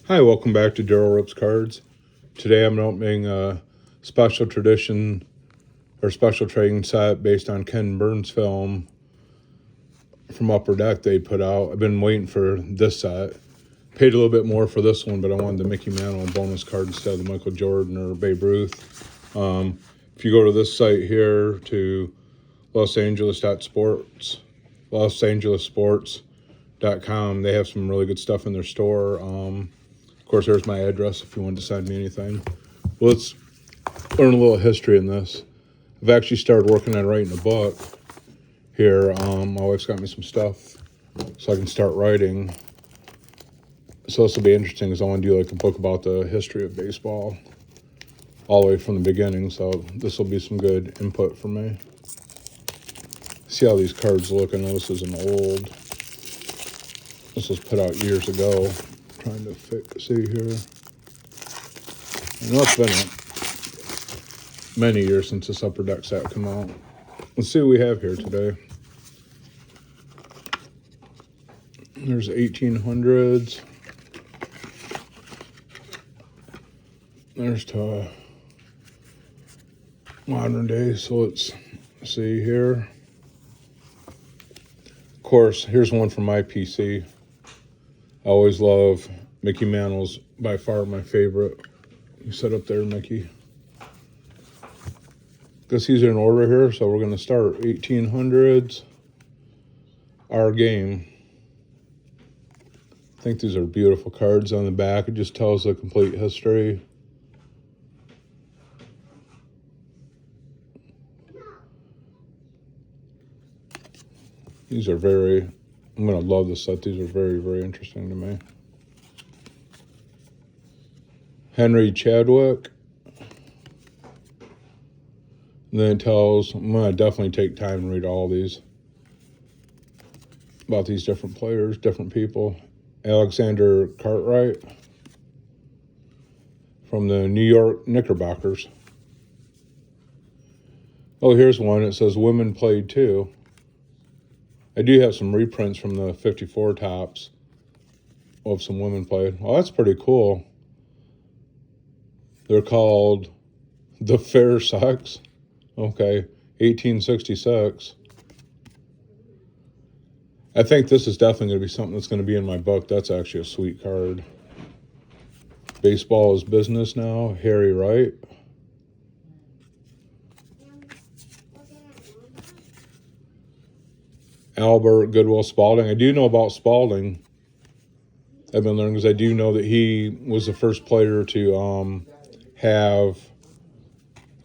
Hi, welcome back to Daryl Rips Cards. Today I'm opening a special tradition or special trading set based on Ken Burns' film from Upper Deck they put out. I've been waiting for this set. Paid a little bit more for this one, but I wanted the Mickey Mantle bonus card instead of the Michael Jordan or Babe Ruth. If you go to this site here to losangelessports.com, they have some really good stuff in their store. Of course, there's my address if you wanted to send me anything. Well, let's learn a little history in this. I've actually started working on writing a book here. My wife's got me some stuff so I can start writing. So this will be interesting because I want to do like a book about the history of baseball all the way from the beginning. So this will be some good input for me. See how these cards look. I know this is this was put out years ago. Trying to see here. I know it's been many years since this Upper Deck set came out. Let's see what we have here today. There's 1800s. There's to modern day. So let's see here. Of course, here's one from my PC. I always love Mickey Mantle's by far my favorite. You sit up there, Mickey. Guess these are in order here, so we're going to start 1800s. Our game. I think these are beautiful cards on the back. It just tells the complete history. These are I'm going to love this set. These are very, very interesting to me. Henry Chadwick. And then it tells, I'm going to definitely take time and read all these. About these different players, different people. Alexander Cartwright from the New York Knickerbockers. Oh, here's one. It says women played too. I do have some reprints from the 54 tops of some women played. Oh, that's pretty cool. They're called the Fair Sex. Okay, 1866. I think this is definitely going to be something that's going to be in my book. That's actually a sweet card. Baseball is business now. Harry Wright. Albert Goodwill Spalding. I do know about Spalding. I've been learning because I do know that he was the first player to have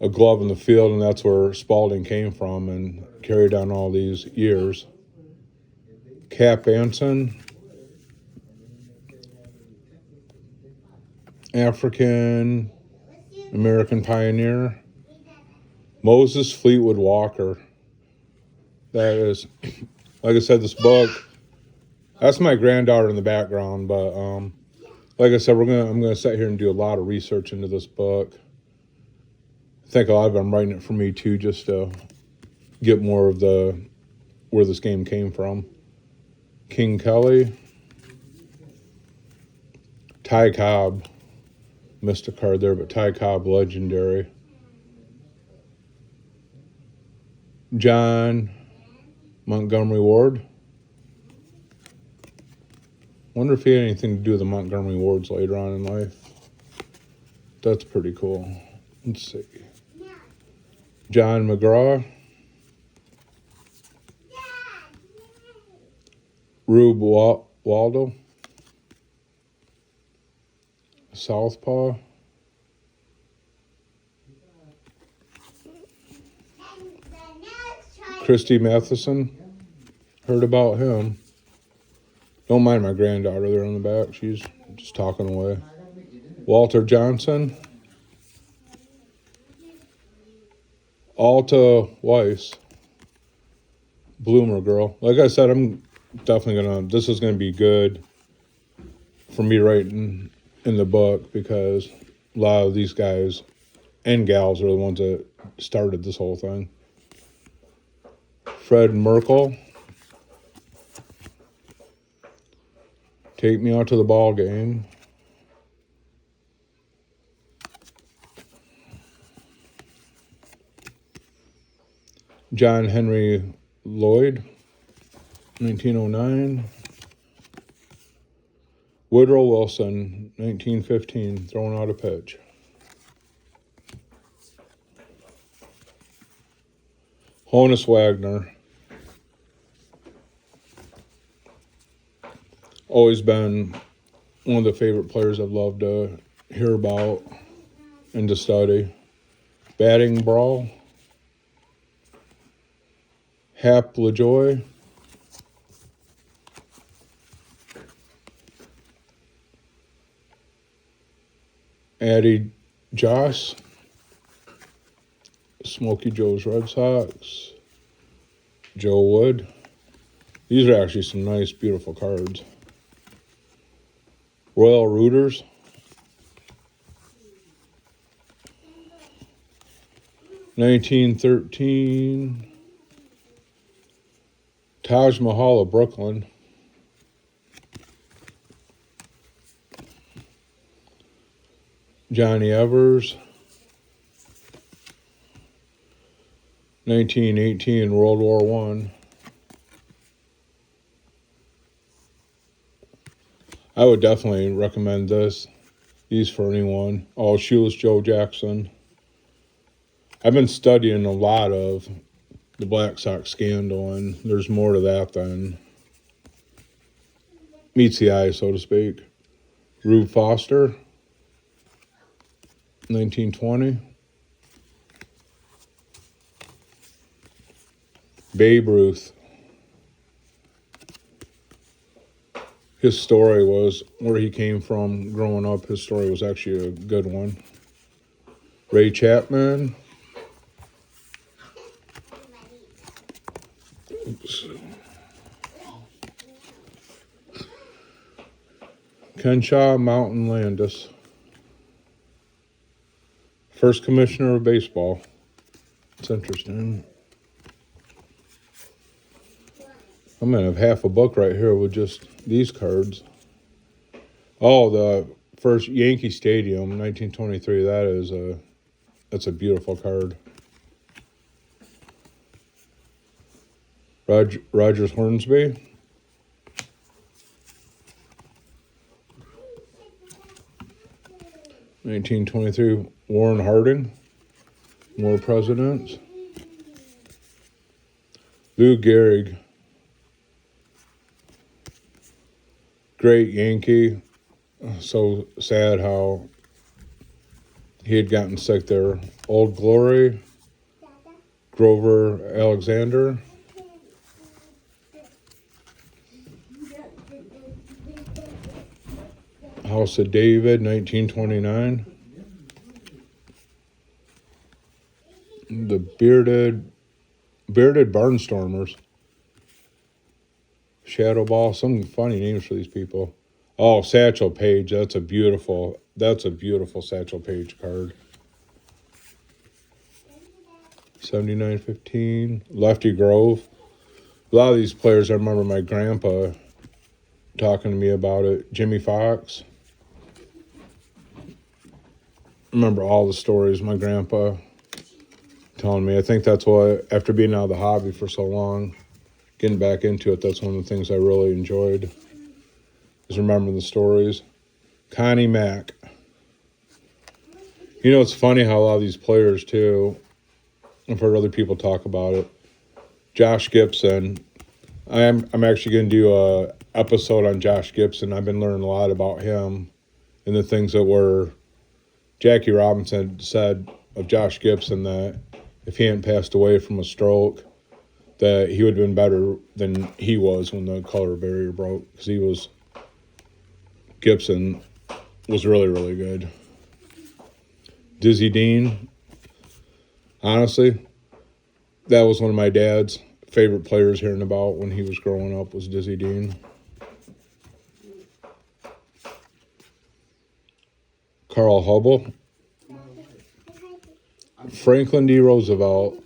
a glove in the field, and that's where Spalding came from and carried on all these years. Cap Anson, African American pioneer. Moses Fleetwood Walker. That is, like I said, this book. That's my granddaughter in the background, but like I said, I'm gonna sit here and do a lot of research into this book. I think a lot of them writing it for me too, just to get more of where this game came from. King Kelly, Ty Cobb, missed a card there, but Ty Cobb, legendary. John Montgomery Ward. Wonder if he had anything to do with the Montgomery Wards later on in life. That's pretty cool. Let's see. John McGraw. Rube Waldo. Southpaw. Christy Matheson. Heard about him. Don't mind my granddaughter there on the back. She's just talking away. Walter Johnson. Alta Weiss. Bloomer girl. Like I said, I'm definitely this is gonna be good for me writing in the book because a lot of these guys and gals are the ones that started this whole thing. Fred Merkle. Take me out to the ball game. John Henry Lloyd, 1909. Woodrow Wilson, 1915, throwing out a pitch. Honus Wagner, always been one of the favorite players I've loved to hear about and to study. Batting Brawl, Hap LaJoy, Addie Joss, Smokey Joe's Red Sox, Joe Wood. These are actually some nice, beautiful cards. Royal Rooters, $1913. Taj Mahal of Brooklyn. Johnny Evers. 1918, World War I. I would definitely recommend these for anyone. Oh, Shoeless Joe Jackson. I've been studying a lot of the Black Sox scandal, and there's more to that than meets the eye, so to speak. Rube Foster, 1920. Babe Ruth. His story was where he came from growing up. His story was actually a good one. Ray Chapman. Oops. Kenshaw Mountain Landis. First commissioner of baseball. It's interesting. I'm going to have half a book right here with just these cards. Oh, the first Yankee Stadium, 1923. That's a beautiful card. Rogers Hornsby. (1923) Warren Harding. More presidents. Lou Gehrig. Great Yankee. So sad how he had gotten sick there. Old Glory. Grover Alexander. House of David, 1929. The bearded Barnstormers. Shadow Ball, some funny names for these people. Oh, Satchel Paige, that's a beautiful Satchel Paige card. 79-15. Lefty Grove. A lot of these players, I remember my grandpa talking to me about it. Jimmy Fox. Remember all the stories my grandpa telling me. I think that's why, after being out of the hobby for so long, getting back into it, that's one of the things I really enjoyed, is remembering the stories. Connie Mack. You know, it's funny how a lot of these players, too, I've heard other people talk about it. Josh Gibson. I'm actually going to do a episode on Josh Gibson. I've been learning a lot about him and the things that were Jackie Robinson said of Josh Gibson, that if he hadn't passed away from a stroke, that he would have been better than he was when the color barrier broke, because Gibson was really, really good. Dizzy Dean. Honestly, that was one of my dad's favorite players hearing about when he was growing up, was Dizzy Dean. Carl Hubble. Franklin D. Roosevelt.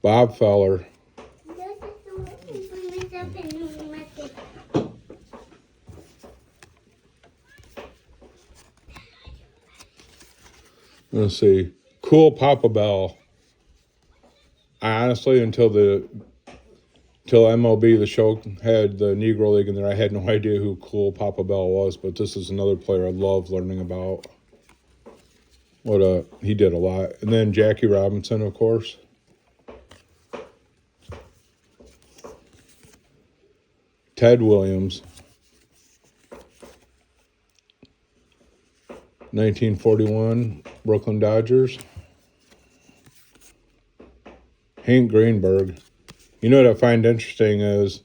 Bob Feller. Let's see. Cool Papa Bell. I honestly, until MLB, the show had the Negro League in there, I had no idea who Cool Papa Bell was, but this is another player I love learning about. He did a lot. And then Jackie Robinson, of course. Ted Williams. 1941 Brooklyn Dodgers. Hank Greenberg. You know what I find interesting is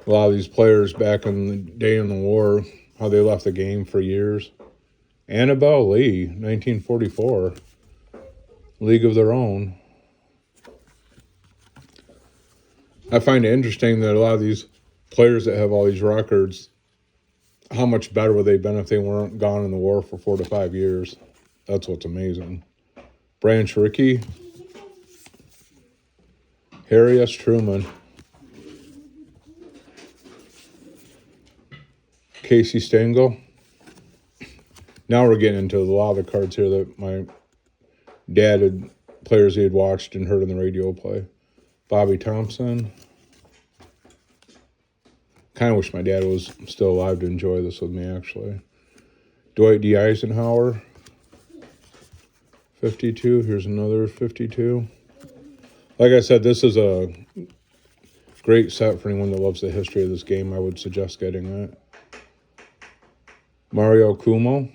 a lot of these players back in the day in the war, how they left the game for years. Annabelle Lee, 1944. League of Their Own. I find it interesting that a lot of these players that have all these records, how much better would they have been if they weren't gone in the war for 4 to 5 years? That's what's amazing. Branch Rickey. Harry S. Truman. Casey Stengel. Now we're getting into a lot of the cards here that my dad had, players he had watched and heard on the radio play. Bobby Thompson. Kind of wish my dad was still alive to enjoy this with me, actually. Dwight D. Eisenhower. 52. Here's another 52. Like I said, this is a great set for anyone that loves the history of this game. I would suggest getting it. Mario Cuomo.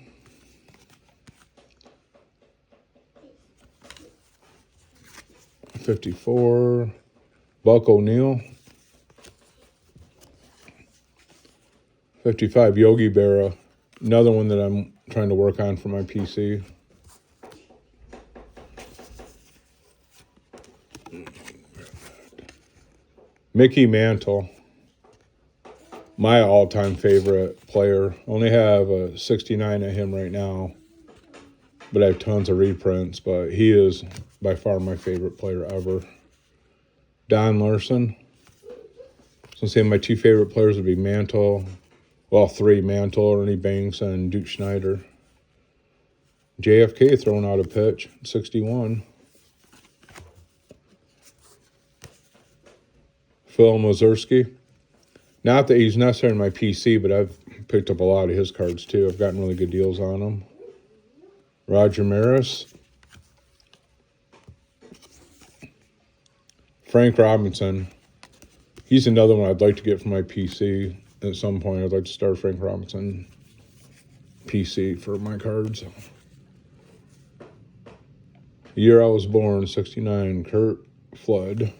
'54. Buck O'Neill. 55. Yogi Berra. Another one that I'm trying to work on for my PC. Mickey Mantle, my all-time favorite player. Only have a 69 of him right now, but I have tons of reprints, but he is by far my favorite player ever. Don Larson. So say my two favorite players would be Mantle, well, three, Mantle, Ernie Banks, and Duke Schneider. JFK throwing out a pitch, 61. Phil Mazursky. Not that he's necessarily in my PC, but I've picked up a lot of his cards too. I've gotten really good deals on them. Roger Maris. Frank Robinson. He's another one I'd like to get for my PC at some point. I'd like to start Frank Robinson PC for my cards. The year I was born, 69, Kurt Flood.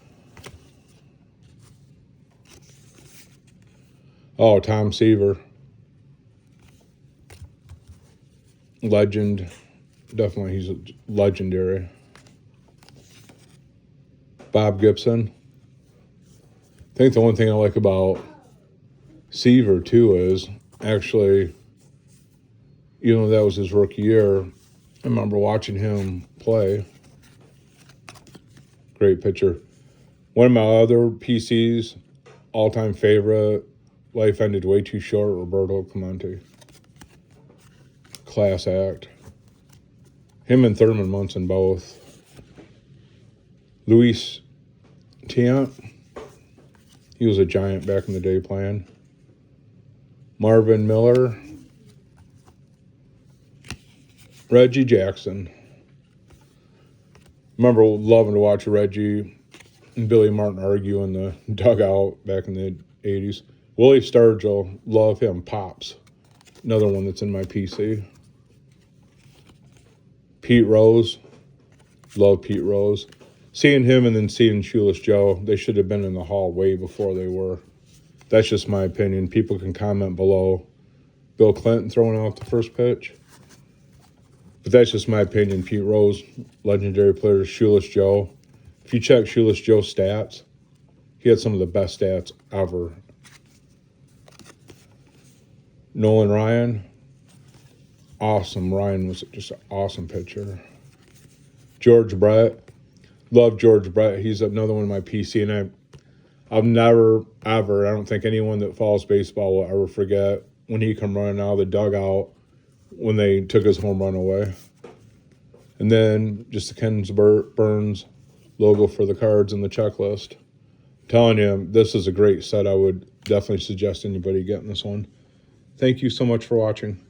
Oh, Tom Seaver. Legend. Definitely, he's legendary. Bob Gibson. I think the one thing I like about Seaver, too, is actually, even though that was his rookie year, I remember watching him play. Great pitcher. One of my other PCs, all-time favorite, life ended way too short, Roberto Clemente. Class act. Him and Thurman Munson both. Luis Tiant. He was a giant back in the day playing. Marvin Miller. Reggie Jackson. Remember loving to watch Reggie and Billy Martin argue in the dugout back in the 80s. Willie Sturgill, love him. Pops. Another one that's in my PC. Pete Rose. Love Pete Rose. Seeing him and then seeing Shoeless Joe, they should have been in the hall way before they were. That's just my opinion. People can comment below. Bill Clinton throwing out the first pitch. But that's just my opinion. Pete Rose, legendary player. Shoeless Joe. If you check Shoeless Joe's stats, he had some of the best stats ever. Nolan Ryan. Awesome. Ryan was just an awesome pitcher. George Brett. Love George Brett. He's another one of my PC, and I've never, ever, I don't think anyone that follows baseball will ever forget when he come running out of the dugout when they took his home run away. And then just the Ken Burns logo for the cards and the checklist. I'm telling you, this is a great set. I would definitely suggest anybody getting this one. Thank you so much for watching.